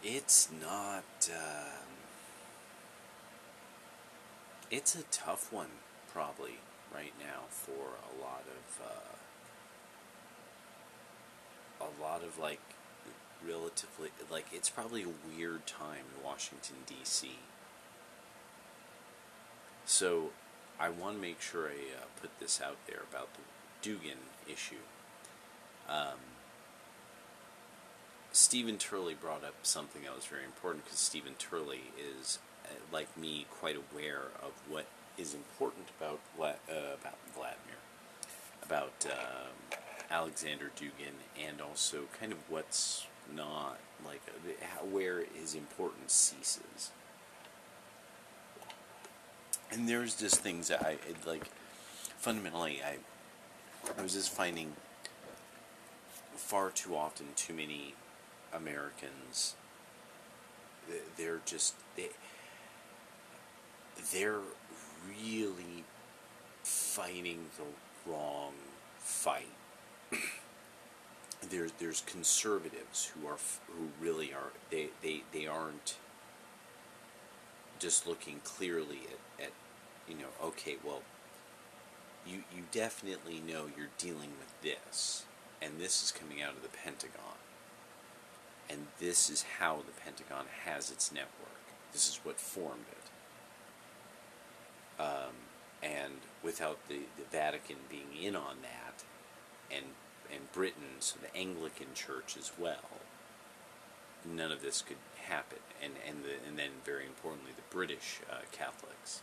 It's not, it's a tough one, probably, right now for like, relatively, like, it's probably a weird time in Washington, D.C. So, I want to make sure I put this out there about the Dugin issue. Stephen Turley brought up something that was very important because Stephen Turley is, like me, quite aware of what is important about Vladimir, about Alexander Dugin, and also kind of what's not, like, where his importance ceases. And there's just things that I, like, fundamentally, I was just finding far too often too many Americans, they're really fighting the wrong fight. There's conservatives who really are, they aren't just looking clearly at okay, well, you definitely know you're dealing with this, and this is coming out of the Pentagon, and this is how the Pentagon has its network. This is what formed it. And without the Vatican being in on that, and Britain, so the Anglican Church as well, none of this could happen. And then very importantly, the British Catholics.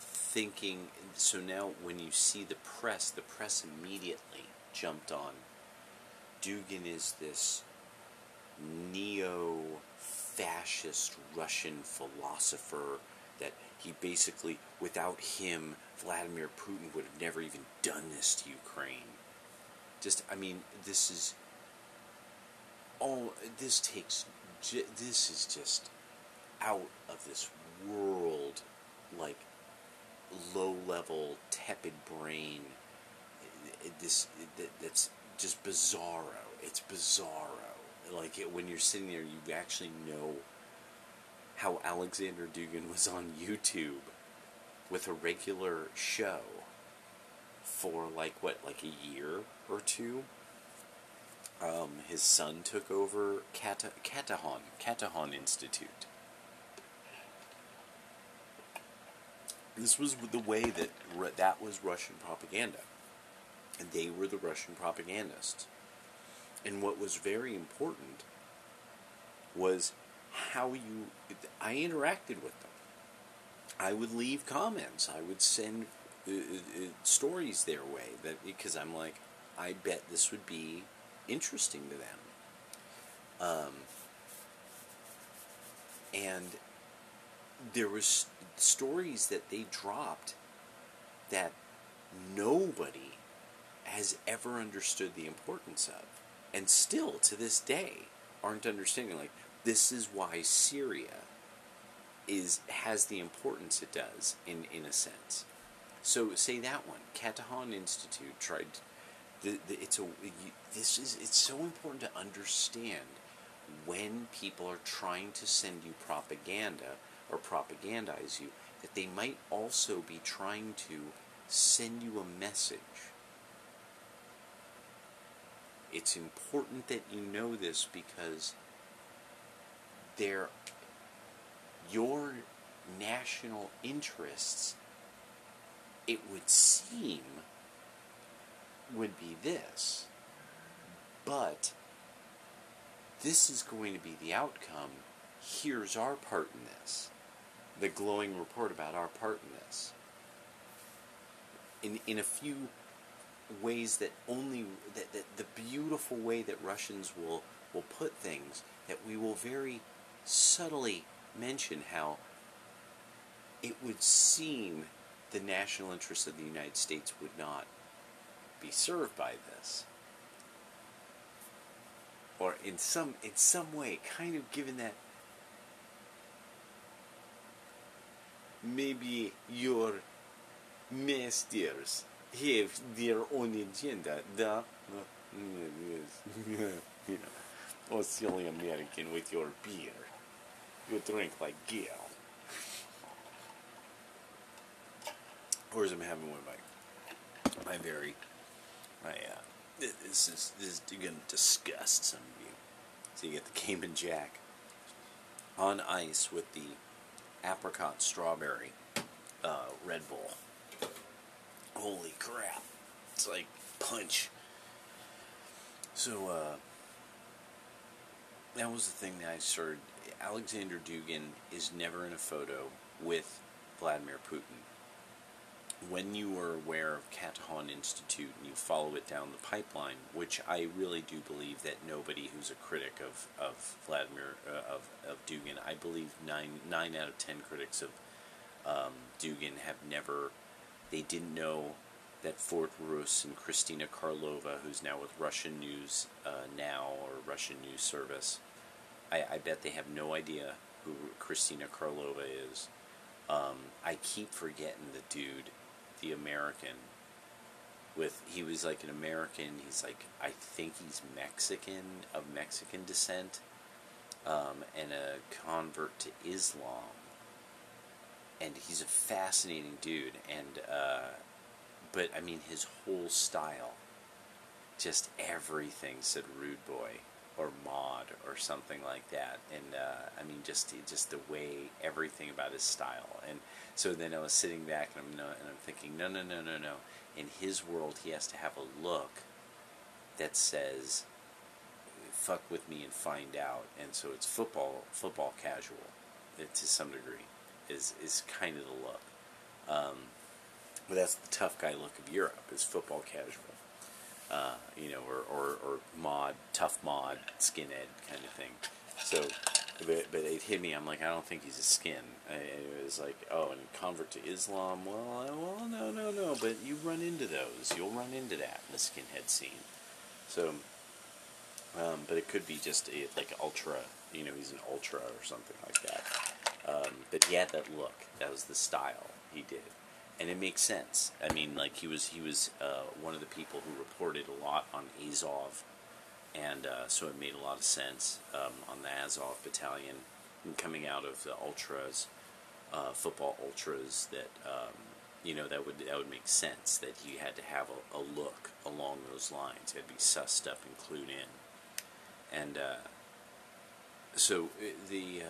Thinking, so now when you see the press immediately jumped on Dugin is this neo-fascist Russian philosopher that he basically, without him, Vladimir Putin would have never even done this to Ukraine. Just, I mean, this is just out of this world, like, low-level, tepid brain. That's just bizarro. It's bizarro. Like, when you're sitting there, you actually know how Alexander Dugin was on YouTube with a regular show for, like, a year or two. His son took over Katahan Institute. This was the way that was Russian propaganda. And they were the Russian propagandists. And what was very important was how I interacted with them. I would leave comments. I would send stories their way, because I'm like, I bet this would be interesting to them. And there was stories that they dropped that nobody has ever understood the importance of, and still to this day aren't understanding. Like, this is why Syria has the importance it does in a sense. So say that one, Katahan Institute tried. It's so important to understand when people are trying to send you propaganda or propagandize you, that they might also be trying to send you a message. It's important that you know this, because your national interests, it would seem, would be this. But this is going to be the outcome. Here's our part in this. The glowing report about our part in this. In a few ways that the beautiful way that Russians will put things, that we will very subtly mention how it would seem the national interests of the United States would not be served by this. Or in some way, kind of given that maybe your masters have their own agenda, You know, oh, silly American with your beer. You drink like Gil. Or as I'm having one of this is going to disgust some of you. So you get the Cayman Jack on ice with the apricot strawberry Red Bull. Holy crap. It's like punch. So, that was the thing that I started. Alexander Dugin is never in a photo with Vladimir Putin. When you are aware of Katahan Institute and you follow it down the pipeline, which I really do believe that nobody who's a critic of Vladimir, of Dugin, I believe 9 out of 10 critics of Dugin have never, they didn't know that Fort Rus and Kristina Karlova, who's now with Russian News Now, or Russian News Service, I bet they have no idea who Kristina Karlova is. I keep forgetting the dude, the American, he was like an American, he's like, I think he's Mexican, of Mexican descent, and a convert to Islam. And he's a fascinating dude, and, but, I mean, his whole style, just everything said rude boy, or mod, or something like that, and, I mean, just the way, everything about his style, and so then I was sitting back, and I'm thinking, no, in his world, he has to have a look that says, fuck with me and find out, and so it's football casual, to some degree, is kind of the look, but that's the tough guy look of Europe, is football casual. You know, or mod, tough mod, skinhead kind of thing. So, but it hit me. I'm like, I don't think he's a skin. It was like, oh, and convert to Islam. Well, no. But you run into those. You'll run into that in the skinhead scene. So, but it could be just like ultra. You know, he's an ultra or something like that. But he had that look. That was the style he did. And it makes sense. I mean, like, he was one of the people who reported a lot on Azov, and so it made a lot of sense on the Azov battalion, and coming out of the ultras, football ultras, that you know, that would make sense that he had to have a look along those lines. He had to be sussed up and clued in, and so the.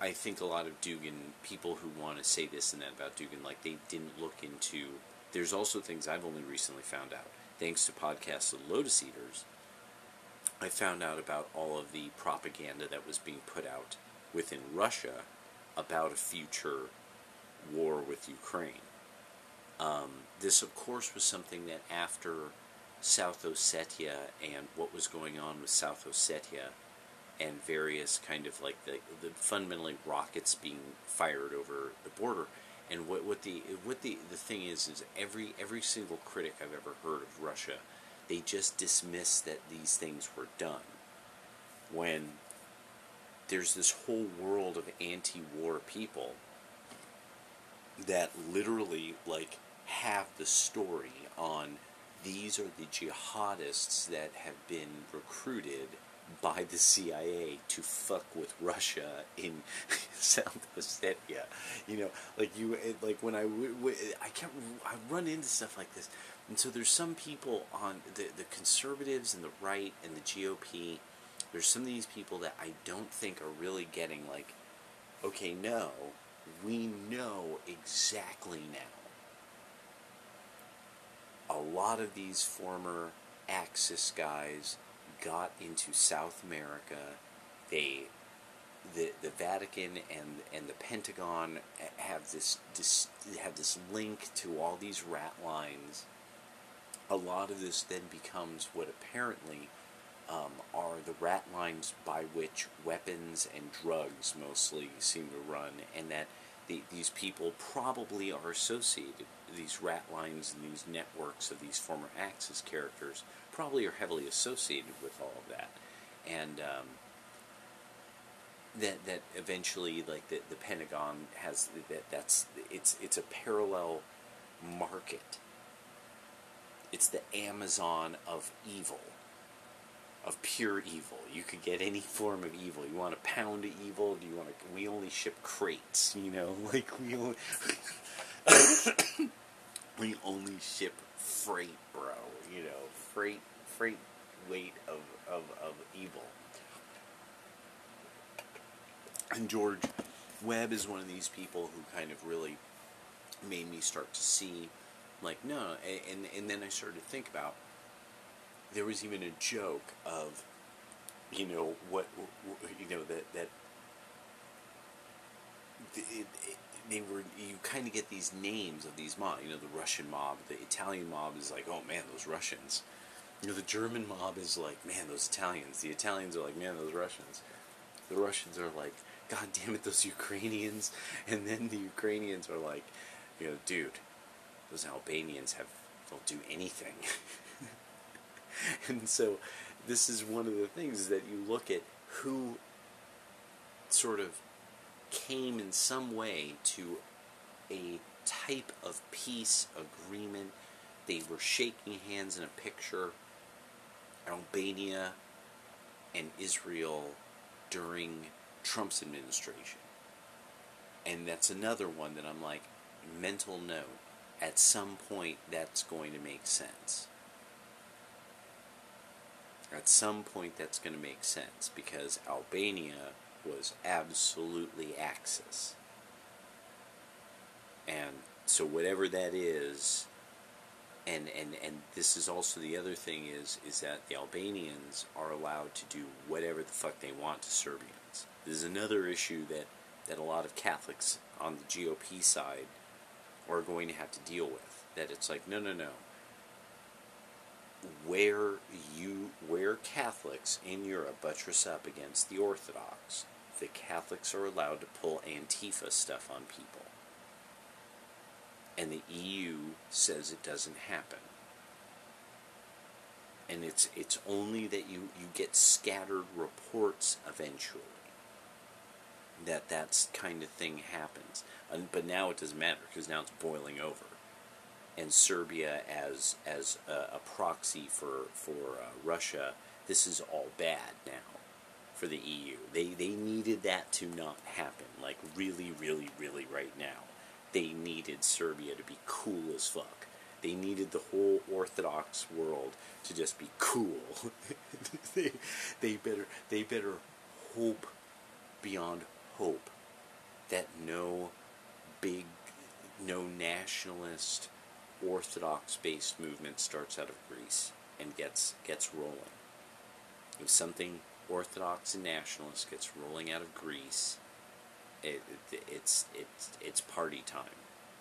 I think a lot of Dugin, people who want to say this and that about Dugin, like, they didn't look into, there's also things I've only recently found out, thanks to podcasts of Lotus Eaters. I found out about all of the propaganda that was being put out within Russia about a future war with Ukraine. This, of course, was something that after South Ossetia and what was going on with South Ossetia, and various kind of like the fundamentally rockets being fired over the border, and what the thing is every single critic I've ever heard of Russia, they just dismiss that these things were done, when there's this whole world of anti-war people that literally like have the story on, these are the jihadists that have been recruited by the CIA to fuck with Russia in South Ossetia. You know, like when I run into stuff like this, and so there's some people on the conservatives and the right and the GOP. There's some of these people that I don't think are really getting, like, okay, no, we know exactly now. A lot of these former Axis guys got into South America. The Vatican and the Pentagon have this link to all these rat lines. A lot of this then becomes what apparently are the rat lines by which weapons and drugs mostly seem to run, and that these people probably are associated. These rat lines and these networks of these former Axis characters probably are heavily associated with all of that, and that eventually, like, the Pentagon has it's a parallel market It's the Amazon of evil, of pure evil. You could get any form of evil. You want a pound of evil? Do you want to? We only ship crates, you know, like we only we only ship freight, bro. You know, freight weight of evil. And George Webb is one of these people who kind of really made me start to see, like, no, and then I started to think about, there was even a joke of, you know, that they were, you kind of get these names of these mob, you know, the Russian mob, the Italian mob is like, oh man, those Russians. You know, the German mob is like, man, those Italians. The Italians are like, man, those Russians. The Russians are like, God damn it, those Ukrainians. And then the Ukrainians are like, you know, dude, those Albanians they'll do anything. And so this is one of the things that you look at who sort of came in some way to a type of peace agreement. They were shaking hands in a picture. Albania and Israel during Trump's administration. And that's another one that I'm like, mental note, at some point that's going to make sense. At some point that's going to make sense, because Albania was absolutely Axis. And so whatever that is, and this is also the other thing is that the Albanians are allowed to do whatever the fuck they want to Serbians. This is another issue that a lot of Catholics on the GOP side are going to have to deal with. That it's like, no. Where Catholics in Europe buttress up against the Orthodox, the Catholics are allowed to pull Antifa stuff on people. And the EU says it doesn't happen. And it's only that you get scattered reports eventually that's kind of thing happens. But now it doesn't matter, because now it's boiling over. And Serbia as a proxy for Russia, this is all bad now for the EU. They needed that to not happen, like really, really, really right now. They needed Serbia to be cool as fuck. They needed the whole Orthodox world to just be cool. they better hope beyond hope that no nationalist Orthodox-based movement starts out of Greece and gets rolling. If something Orthodox and nationalist gets rolling out of Greece, it's party time.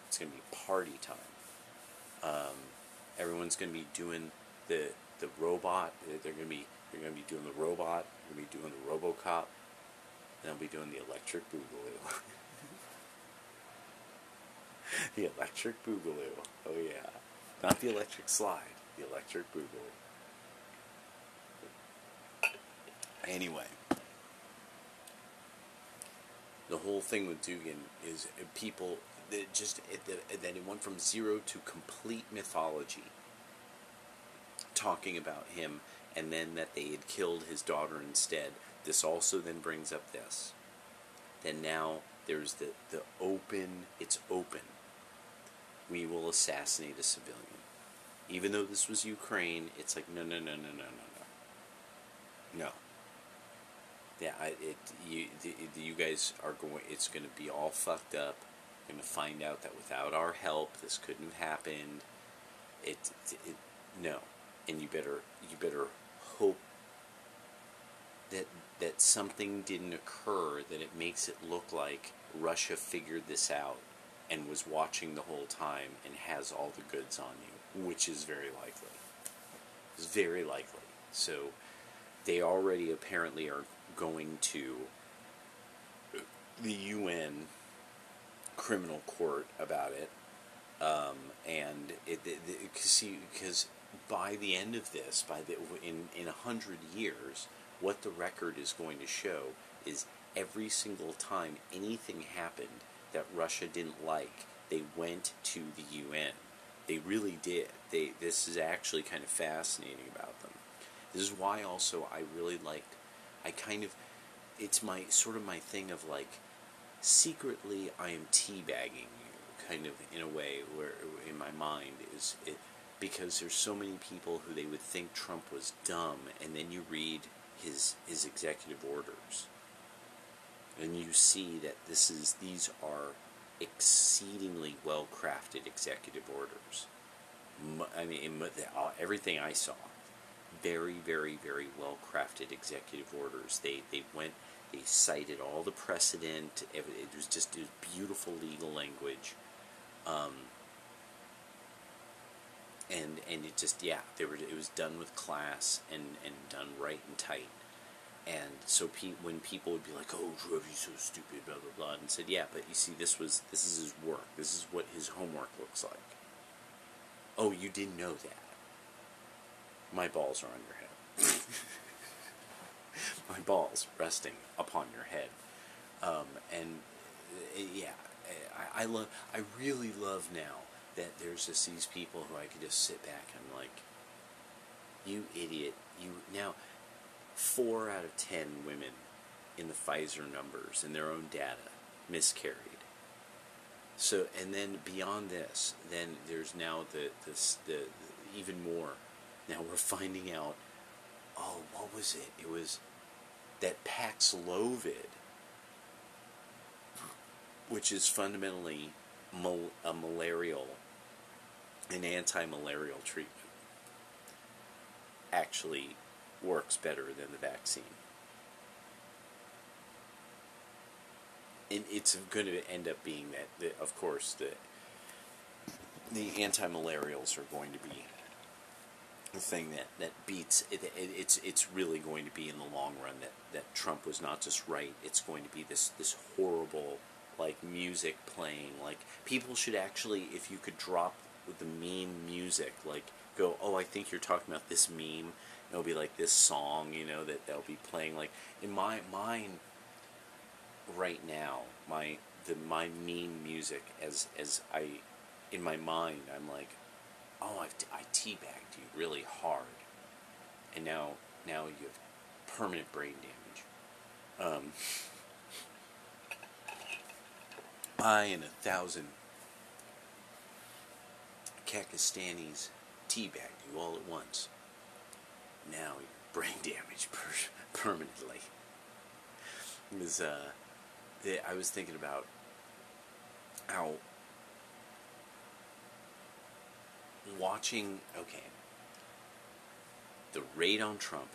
It's going to be party time. Everyone's going to be doing the robot. They're going to be doing the robot. They're going to be doing the RoboCop. And they'll be doing the electric boogaloo. The electric boogaloo. Oh yeah. Not the electric slide. The electric boogaloo. Anyway. The whole thing with Dugin is people that it went from zero to complete mythology, talking about him, and then that they had killed his daughter instead. This also then brings up this. Then now there's the open, it's open. We will assassinate a civilian. Even though this was Ukraine, it's like, no. No. Yeah, you guys are going, it's going to be all fucked up. You're going to find out that without our help, this couldn't have happened. No. And you better hope that something didn't occur, that it makes it look like Russia figured this out and was watching the whole time and has all the goods on you, which is very likely. It's very likely. So they already apparently are going to the UN criminal court about it, and because by the end of this, in 100 years, what the record is going to show is every single time anything happened that Russia didn't like, they went to the UN. They really did. This is actually kind of fascinating about them. This is why also I really liked, it's my sort of my thing of like, secretly I am teabagging you, kind of in a way where in my mind is it, because there's so many people who they would think Trump was dumb, and then you read his executive orders, and you see that these are exceedingly well crafted executive orders. I mean, everything I saw, very, very, very well crafted executive orders. They cited all the precedent. It was beautiful legal language, and it just, yeah, it was done with class and done right and tight. And so when people would be like, "Oh, Trev, you're so stupid," blah blah blah, and said, "Yeah, but you see, this is his work. This is what his homework looks like." Oh, you didn't know that? My balls are on your head. My balls resting upon your head. Yeah, I really love now that there's just these people who I could just sit back and I'm like, you idiot, now 4 out of 10 women in the Pfizer numbers in their own data miscarried. So, and then beyond this, then there's now the even more. Now we're finding out, oh, what was it? It was that Paxlovid, which is fundamentally an anti-malarial treatment, actually works better than the vaccine. And it's going to end up being that, of course, the anti-malarials are going to be the thing that beats it. It's really going to be in the long run that Trump was not just right. It's going to be this horrible, like, music playing. Like, people should actually, if you could drop with the meme music, like, go, oh, I think you're talking about this meme. It'll be like this song, that they'll be playing. Like, in my mind right now, my meme music, as I, in my mind, I'm like, oh, I teabagged you really hard, and now you have permanent brain damage. I and 1,000 Kakistanis teabagged you all at once. Now you're brain damaged permanently. I was thinking about how watching, the raid on Trump,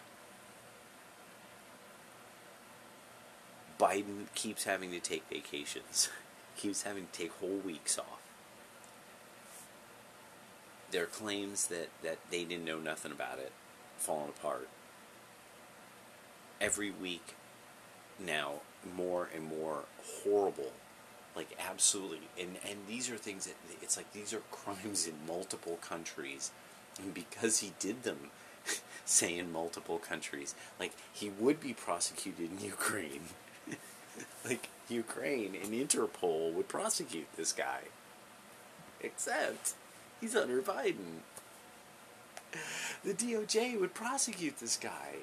Biden keeps having to take vacations, keeps having to take whole weeks off. There are claims that they didn't know nothing about it, falling apart. Every week now, more and more horrible, like, absolutely, and these are things that, it's like, these are crimes in multiple countries, and because he did them, say, in multiple countries, like, he would be prosecuted in Ukraine. Like, Ukraine and Interpol would prosecute this guy, except he's under Biden. The DOJ would prosecute this guy,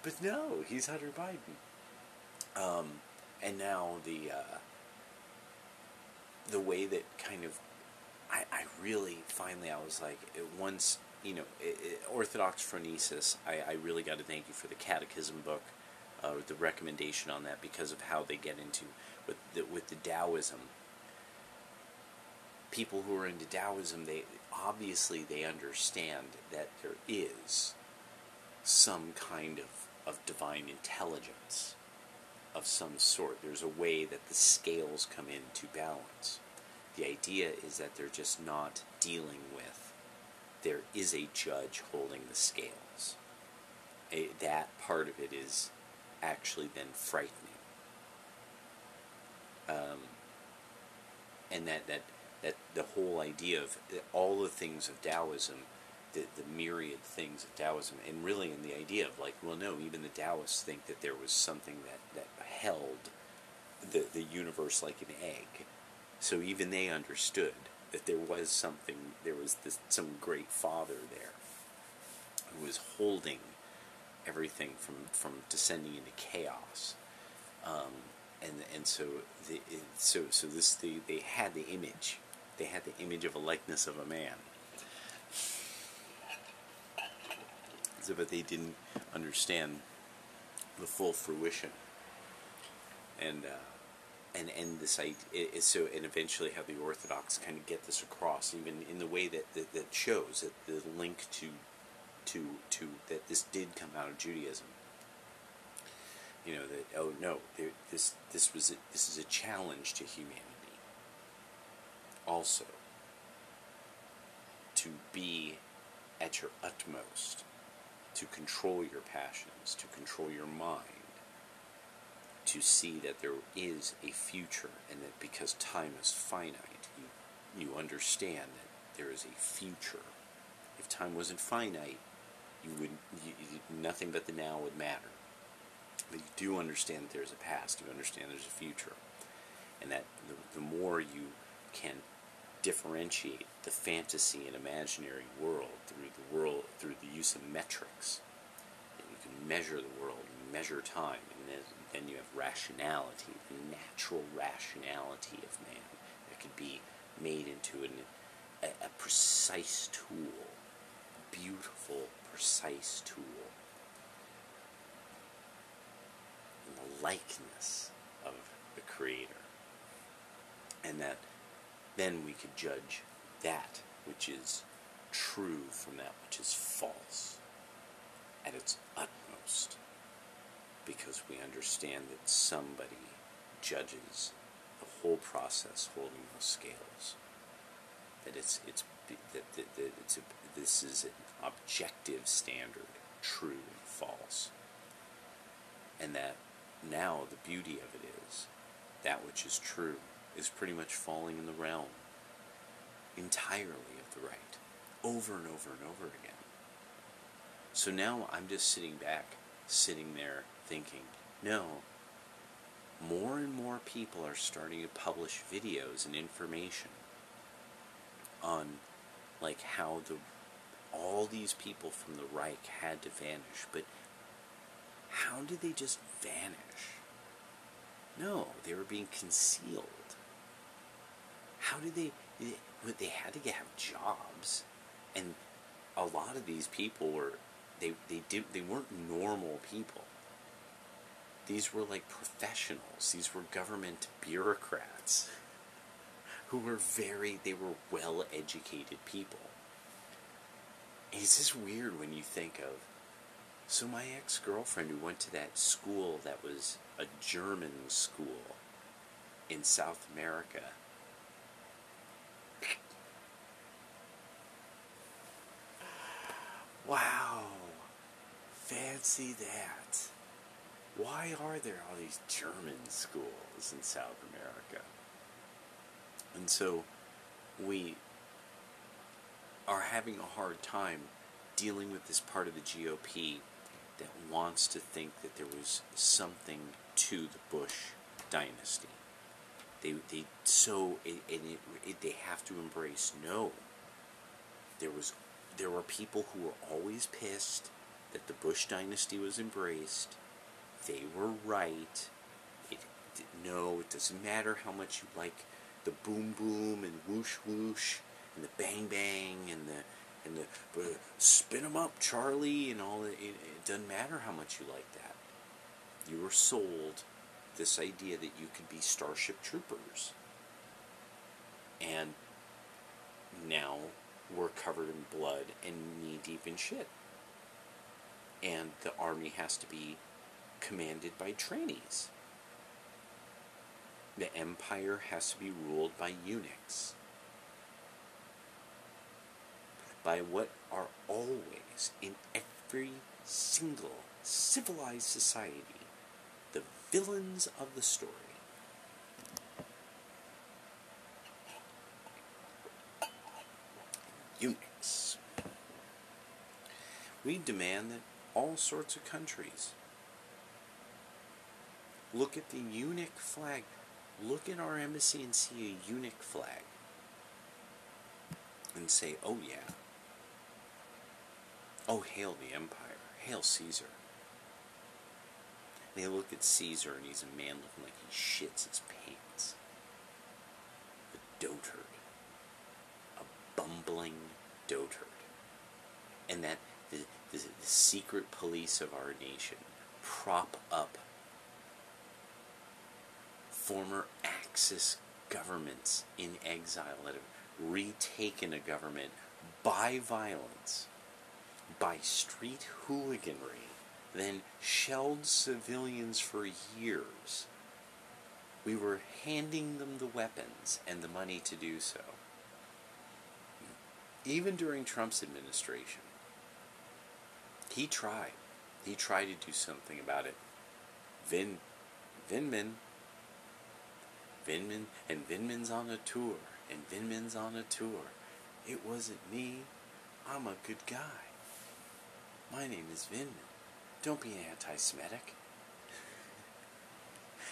but no, he's under Biden. And now the way that kind of, I really, finally, I was like, once, Orthodox Phronesis, I really got to thank you for the Catechism book, the recommendation on that, because of how they get into, with the Taoism. People who are into Taoism, they understand that there is some kind of divine intelligence of some sort. There's a way that the scales come into balance. The idea is that they're just not dealing with, there is a judge holding the scales. That part of it is actually then frightening. And that the whole idea of all the things of Taoism, the myriad things of Taoism, and really in the idea of, like, well, no, even the Taoists think that there was something that held the universe like an egg. So even they understood that there was something, there was some great father there who was holding everything from descending into chaos. And so they had the image. They had the image of a likeness of a man. So, but they didn't understand the full fruition. And this idea, and eventually how the Orthodox kind of get this across, even in the way that shows that the link to that this did come out of Judaism. You know that, oh no, this is a challenge to humanity. Also, to be at your utmost, to control your passions, to control your mind, to see that there is a future, and that because time is finite, you understand that there is a future. If time wasn't finite, nothing but the now would matter. But you do understand that there's a past, you understand there's a future, and that the more you can differentiate the fantasy and imaginary world through the use of metrics, and you can measure the world, and measure time, and then you have rationality, the natural rationality of man that could be made into a precise tool, a beautiful, precise tool, in the likeness of the Creator. And that then we could judge that which is true from that which is false at its utmost, because we understand that somebody judges the whole process holding those scales. That this is an objective standard, true and false, and that now the beauty of it is that which is true is pretty much falling in the realm entirely of the right, over and over and over again. So now I'm just sitting there thinking, no, more and more people are starting to publish videos and information on like how all these people from the Reich had to vanish, but how did they just vanish? No, they were being concealed. How did they had to have jobs, and a lot of these people they weren't normal people. These were like professionals. These were government bureaucrats who were well-educated people. And it's just weird when you think of, so my ex-girlfriend who went to that school that was a German school in South America, wow, fancy that. Why are there all these German schools in South America? And so we are having a hard time dealing with this part of the GOP that wants to think that there was something to the Bush dynasty. They have to embrace, no. There were people who were always pissed that the Bush dynasty was embraced. They were right. It doesn't matter how much you like the boom boom and whoosh whoosh and the bang bang and the spin 'em up Charlie and all that. It doesn't matter how much you like that. You were sold this idea that you could be Starship Troopers, and now we're covered in blood and knee deep in shit, and the army has to be commanded by trainees. The empire has to be ruled by eunuchs, by what are always, in every single civilized society, the villains of the story. Eunuchs. We demand that all sorts of countries look at the eunuch flag. Look at our embassy and see a eunuch flag. and say, oh yeah, oh hail the empire, hail Caesar. And they look at Caesar and he's a man looking like he shits his pants. A dotard. A bumbling dotard. And that the secret police of our nation prop up former Axis governments in exile that have retaken a government by violence, by street hooliganry, then shelled civilians for years. We were handing them the weapons and the money to do so. Even during Trump's administration, he tried. He tried to do something about it. Vindman, and Vindman's on a tour, and Vindman's on a tour. It wasn't me. I'm a good guy. My name is Vindman. Don't be anti-Semitic.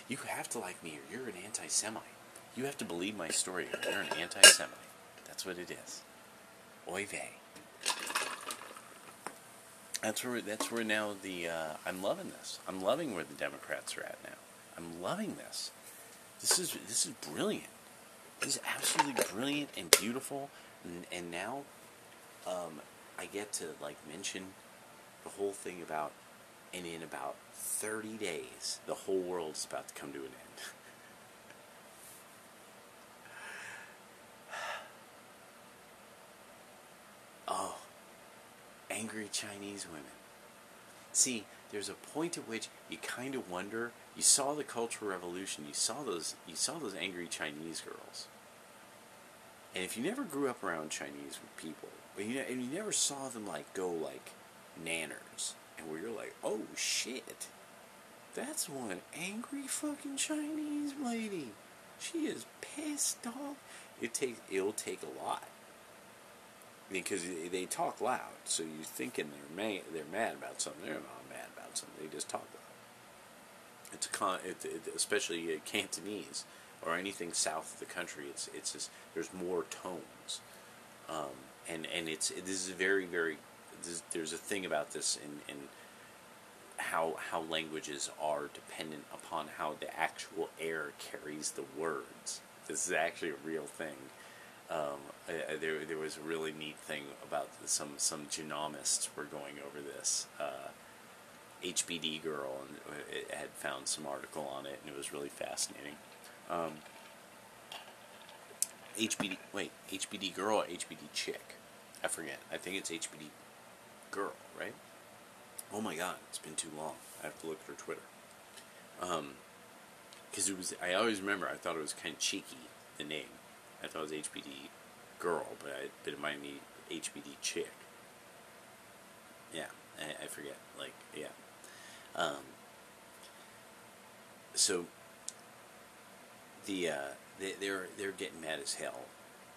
You have to like me or you're an anti-Semite. You have to believe my story or you're an anti-Semite. That's what it is. Oy vey. That's where now I'm loving this. I'm loving where the Democrats are at now. I'm loving this. This is brilliant. This is absolutely brilliant and beautiful. And now, I get to mention the whole thing about, and in about 30 days, the whole world's about to come to an end. Oh, angry Chinese women. See, there's a point at which you kind of wonder. You saw the Cultural Revolution. You saw those angry Chinese girls. And if you never grew up around Chinese people, and you never saw them go nanners, and where you're like, oh shit, that's one angry fucking Chinese lady. She is pissed off. It'll take a lot. Because they talk loud, so you're thinking they're mad about something. They're not mad about something. They just talk loud. Especially Cantonese or anything south of the country. It's just there's more tones, and this is very very. There's a thing about this in how languages are dependent upon how the actual air carries the words. This is actually a real thing. There was a really neat thing about some genomists were going over this. HBD girl, and it had found some article on it, and it was really fascinating. HBD girl or HBD chick? I forget. I think it's HBD girl, right? Oh my god, it's been too long. I have to look at her Twitter. Because I always remember, I thought it was kind of cheeky, the name. I thought it was HBD girl, but it might be HBD chick. Yeah, I forget. Yeah. So they're getting mad as hell,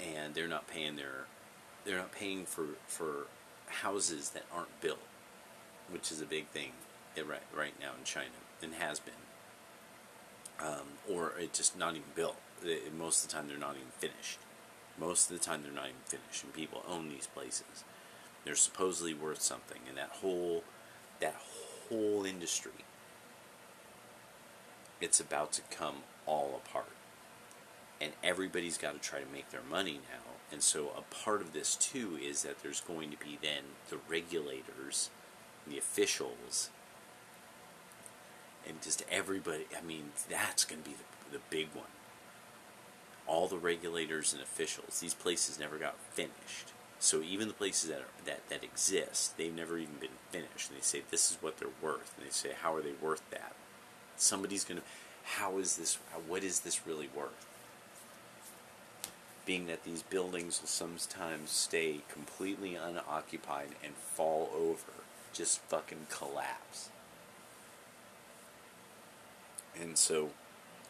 and they're not paying for houses that aren't built, which is a big thing right now in China, and has been. Or it's just not even built. Most of the time they're not even finished. And people own these places. They're supposedly worth something, and that whole industry, it's about to come all apart. And everybody's got to try to make their money now. And so a part of this too is that there's going to be then the regulators, the officials, and just everybody. I mean, that's going to be the big one. All the regulators and officials. These places never got finished. So even the places that exist, they've never even been finished. And they say, this is what they're worth. And they say, how are they worth that? Somebody's going to, what is this really worth? Being that these buildings will sometimes stay completely unoccupied and fall over. Just fucking collapse. And so,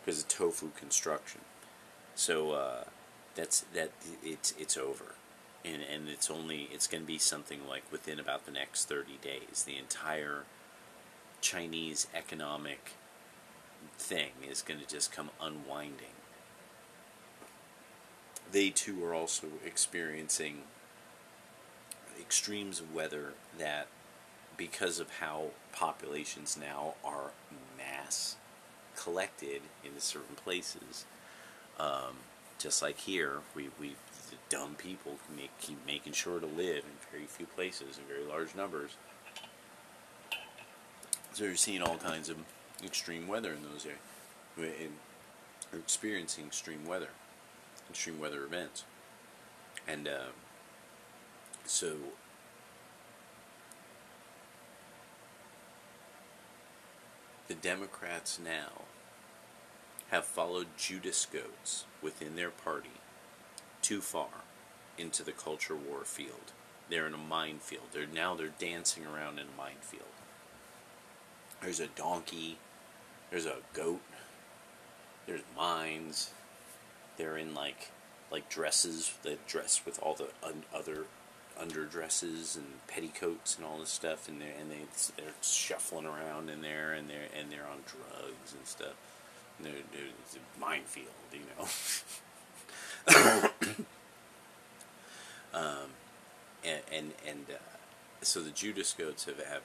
because of tofu construction. So it's over, and it's going to be something like within about the next 30 days. The entire Chinese economic thing is going to just come unwinding. they too are also experiencing extremes of weather that, because of how populations now are mass collected into certain places, just like here, we the dumb people keep making sure to live in very few places in very large numbers. So you're seeing all kinds of extreme weather in those areas, or experiencing extreme weather events, and so the Democrats now have followed Judas goats within their party too far into the culture war field. They're in a minefield. They're dancing around in a minefield. There's a donkey. There's a goat. There's mines. They're in like dresses that dress with all the other underdresses and petticoats and all this stuff, and they're shuffling around in there, and they're on drugs and stuff. And it's a minefield, you know. So the Judas goats have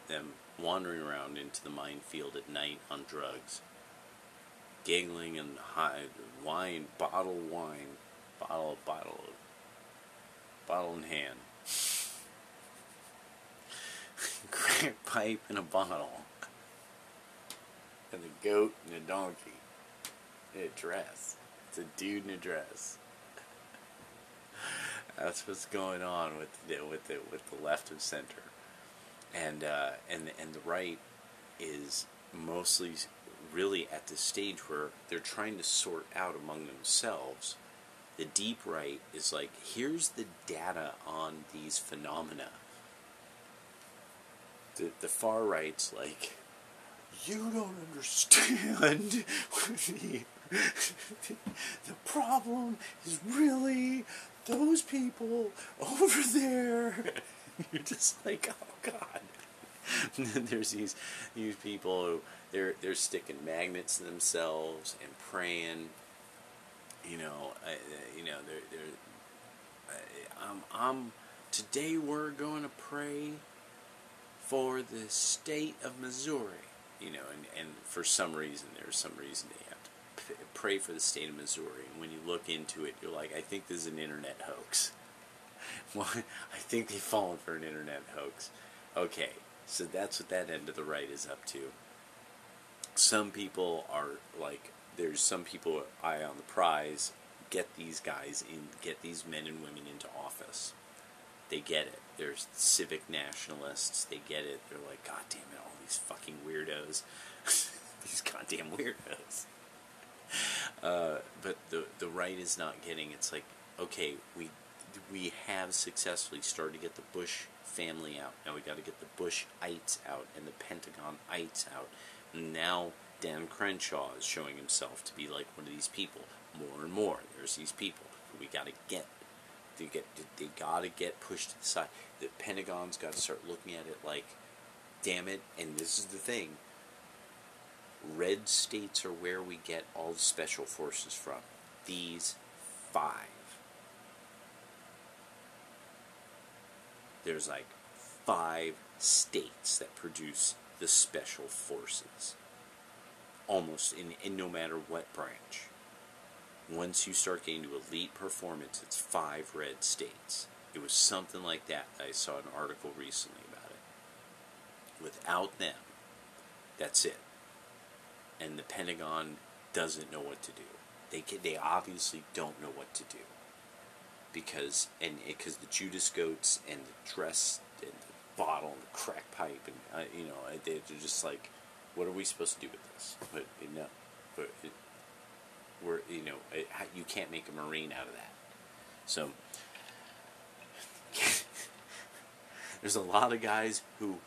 them wandering around into the minefield at night on drugs, giggling and bottle in hand, crack pipe in a bottle, and a goat and a donkey in a dress. It's a dude in a dress. That's what's going on with the left of center, and the right is mostly really at the stage where they're trying to sort out among themselves. The deep right is like, here's the data on these phenomena. The far right's like, you don't understand. The problem is really those people over there. You're just like, oh God. And then there's these people who they're sticking magnets to themselves and praying. Today we're going to pray for the state of Missouri. And for some reason, there's some reason they have to pray for the state of Missouri. And when you look into it, you're like, I think this is an internet hoax. Well, I think they've fallen for an internet hoax. Okay, so that's what that end of the right is up to. Some people are like, there's some people eye on the prize, get these men and women into office. They get it. There's civic nationalists. They get it. They're like, God damn it, all these fucking weirdos. These goddamn weirdos. But the right is not getting. It's like, okay, we have successfully started to get the Bush family out. Now we got to get the Bushites out and the Pentagon-ites out. And now Dan Crenshaw is showing himself to be like one of these people. More and more, there's these people who we got to get. They got to get pushed to the side. The Pentagon's got to start looking at it like, damn it. And this is the thing. Red states are where we get all the special forces from. These 5. There's like 5 states that produce the special forces. Almost in no matter what branch. Once you start getting to elite performance, it's 5 red states. It was something like that. I saw an article recently about it. Without them, that's it. And the Pentagon doesn't know what to do. They obviously don't know what to do. Because the Judas goats and the dress and the bottle and the crack pipe and they're just like, what are we supposed to do with this? But no, you can't make a Marine out of that. So there's a lot of guys who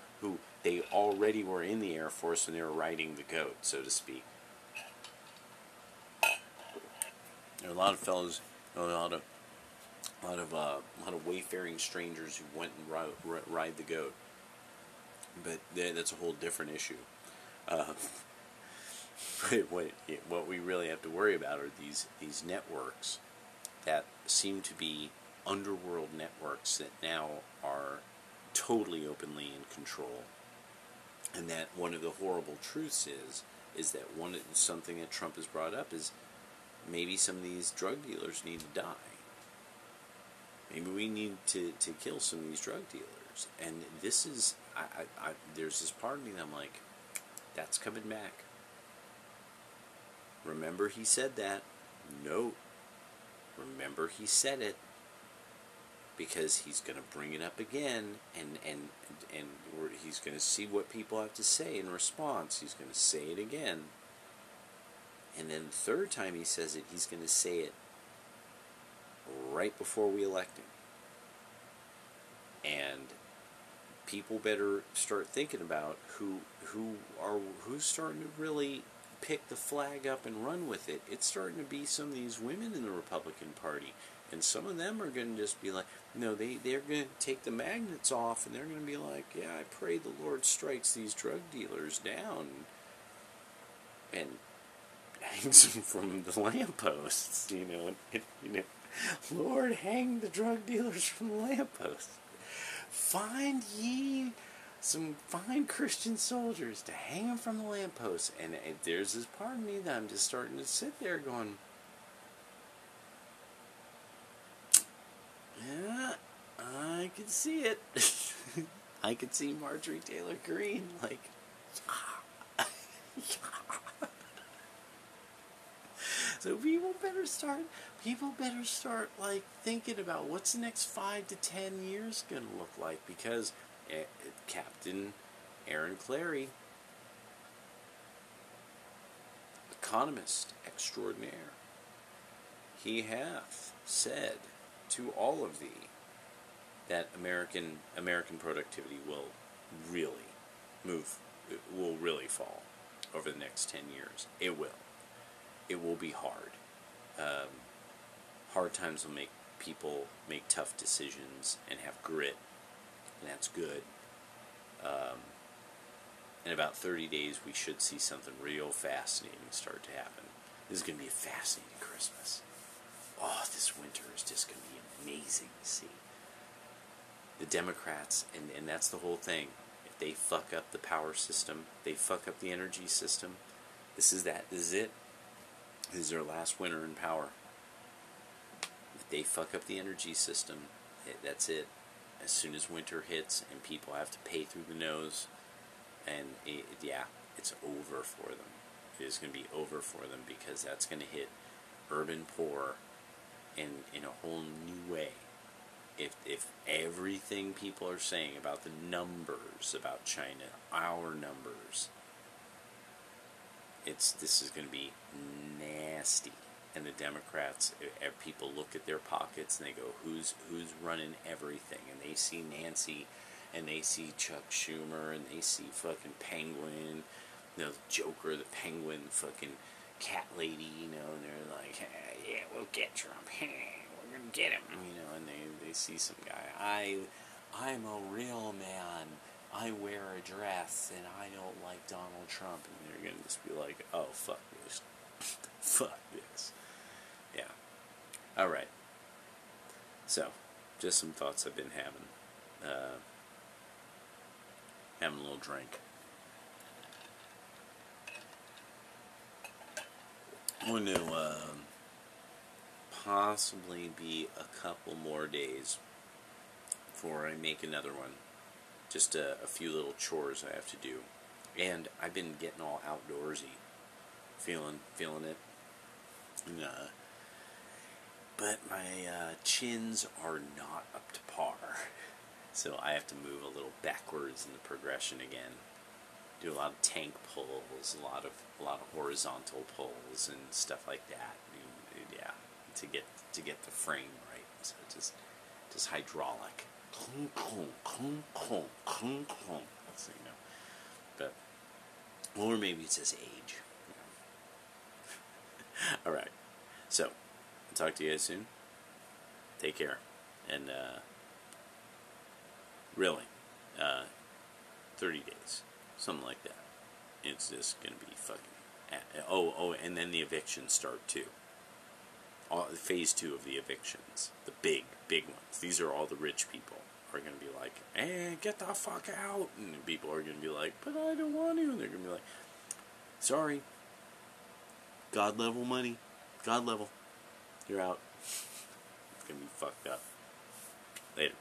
they already were in the Air Force when they were riding the goat, so to speak. There are a lot of fellows, a lot of wayfaring strangers who went and ride the goat. But that's a whole different issue. What we really have to worry about are these networks that seem to be underworld networks that now are totally openly in control. And that one of the horrible truths is that something that Trump has brought up is maybe some of these drug dealers need to die. Maybe we need to kill some of these drug dealers. And this is, there's this part of me that I'm like, that's coming back. Remember he said that? No. Remember he said it. Because he's going to bring it up again, and he's going to see what people have to say in response. He's going to say it again. And then the third time he says it, he's going to say it right before we elect him. And people better start thinking about who's starting to really pick the flag up and run with it. It's starting to be some of these women in the Republican Party. And some of them are going to just be like, no, they're going to take the magnets off, and they're going to be like, yeah, I pray the Lord strikes these drug dealers down and hangs them from the lampposts, Lord, hang the drug dealers from the lampposts. Find ye some fine Christian soldiers to hang them from the lampposts. And there's this part of me that I'm just starting to sit there going, yeah, I can see it. I can see Marjorie Taylor Greene, like, so people better start, like, thinking about what's the next 5 to 10 years going to look like, because Captain Aaron Clary, economist extraordinaire, he hath said to all of thee that American productivity will really fall over the next 10 years. It will. It will be hard. Hard times will make people make tough decisions and have grit, and that's good. In about 30 days, we should see something real fascinating start to happen. This is going to be a fascinating Christmas. Oh, this winter is just going to be amazing to see. The Democrats, and that's the whole thing. If they fuck up the power system, they fuck up the energy system, this is it. This is their last winter in power. If they fuck up the energy system, that's it. As soon as winter hits and people have to pay through the nose, and it's over for them. It is going to be over for them, because that's going to hit urban poor in a whole new way. If everything people are saying about the numbers about China, our numbers, this is going to be nasty. And the Democrats, people look at their pockets and they go, who's running everything? And they see Nancy, and they see Chuck Schumer, and they see fucking Penguin, the Joker, the Penguin, fucking cat lady, and they're like, hey, yeah, we'll get Trump, we're gonna get him, and they see some guy, I'm a real man, I wear a dress, and I don't like Donald Trump, and they're gonna just be like, oh, fuck this, fuck this, yeah, alright, so, just some thoughts I've been having, having a little drink. I'm going to possibly be a couple more days before I make another one. Just a few little chores I have to do. And I've been getting all outdoorsy. Feeling it. And, but my chins are not up to par. So I have to move a little backwards in the progression again. Do a lot of tank pulls, a lot of horizontal pulls and stuff like that. Yeah, to get the frame right. So just hydraulic. Clunk, clunk, clunk, clunk, clunk, clunk. So, but or maybe it's his age. All right. So I'll talk to you guys soon. Take care, and really, 30 days. Something like that. It's just going to be fucking... and then the evictions start too. phase 2 of the evictions, the big ones. These are all the rich people are going to be like, get the fuck out. And people are going to be like, but I don't want to. And they're going to be like, sorry. God level money. God level. You're out. It's going to be fucked up. Later.